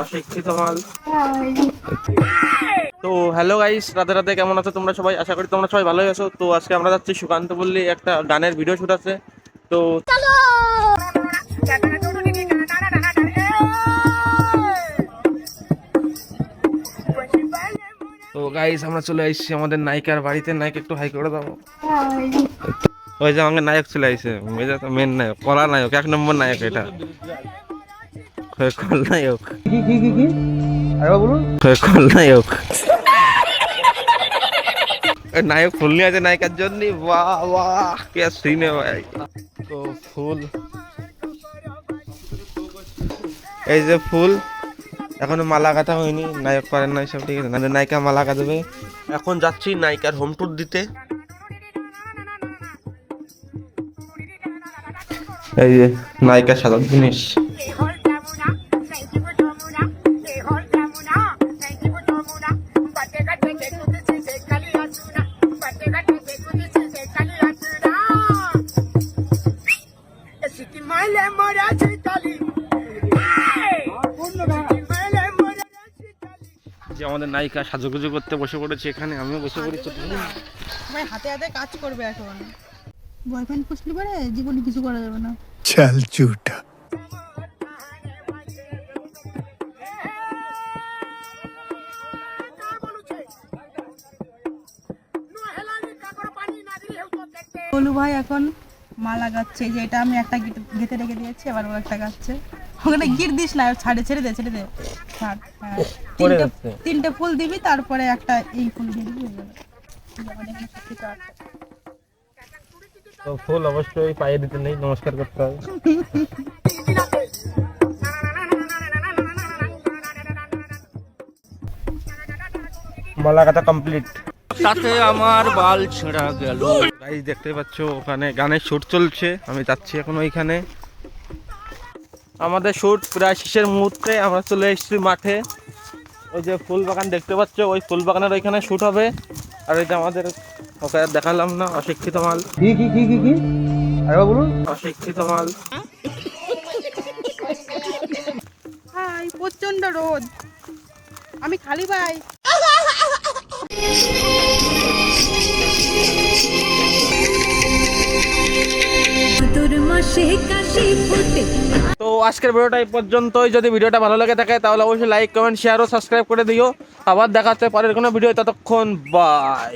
অশিক্ষিত মাল। তো হ্যালো গাইস, রাতে রাতে কেমন আছো তোমরা সবাই? আশা করি তোমরা সবাই ভালোই আছো। তো আজকে আমরা যাচ্ছি সুকান্ত পল্লী, একটা গানের ভিডিও শুট আছে। তো তো গাইস আমরা চলে আসছি আমাদের নায়িকার বাড়িতে। নায়িকা একটু হাই করে দাও। ওই যে আমাদের নায়ক চলে আসছে, এটা তো মেন নায়ক, কলা নায়ক, 1 নম্বর নায়ক। এটা খলনায়ক, খলনায়ক। নায়ক ফুল নিয়ে আছে নায়িকার জন্য। বাহ বাহ, কে সিনে ভাই। তো ফুল, এই যে ফুল, এখনো মালা গাঁথা হয়নি, নায়ক পারেন না সব, ঠিক আছে। নায়িকা মালা গাঁথবে। এখন যাচ্ছি নায়িকার হোম ট্যুর দিতে। এই যে নায়িকার সাধারণ জিনিস। যে আমাদের নায়িকা সাজুগুজু করতে বসে পড়েছে এখানে, আমিও বসে পড়েছি। ভাই হাতে হাতে কাজ করবে এখন। বয়ফ্রেন্ড পুষলি পারে জীবনে কিছু করা যাবে না। চল ঝুটা। বলু ভাই এখন মালা গাচ্ছে, যে এটা আমি একটা গেঁথে রেখে দিয়েছি, আবার ও একটা গাচ্ছে। ওখানে গির দিস না, ছেড়ে দে ছাড়। হ্যাঁ, তিনটে ফুল দিবি, তারপরে একটা এই ফুল দিয়ে দিবি। তো ফুল অবশ্যই পায়ে দিতে নেই, নমস্কার করতে হবে। মালা গাঁথা কমপ্লিট। তাতে আমার বাল ছেঁড়া গেল। গাইস দেখতে পাচ্ছ ওখানে গানের শুট চলছে, আমি যাচ্ছি এখন ওইখানে। আমাদের শুট প্রায় শেষের মুহূর্তে, আমরা চলে এসেছি মাঠে। ওই যে ফুল বাগান দেখতে পাচ্ছ, ওই ফুল বাগানের ওইখানে শুট হবে। আর এটা আমাদের, ওকে আর দেখালাম না, অশিক্ষিত মাল। কি আরে বলুন, অশিক্ষিত মাল। হাই, প্রচন্ড রোদ, আমি খালি ভাই। তো আজকের ভিডিওটা এই পর্যন্তই। যদি ভিডিওটা ভালো লাগে থাকে তাহলে অবশ্যই লাইক, কমেন্ট, শেয়ার ও সাবস্ক্রাইব করে দিও। আবার দেখা হচ্ছে পরের কোনো ভিডিও, ততক্ষণ বাই।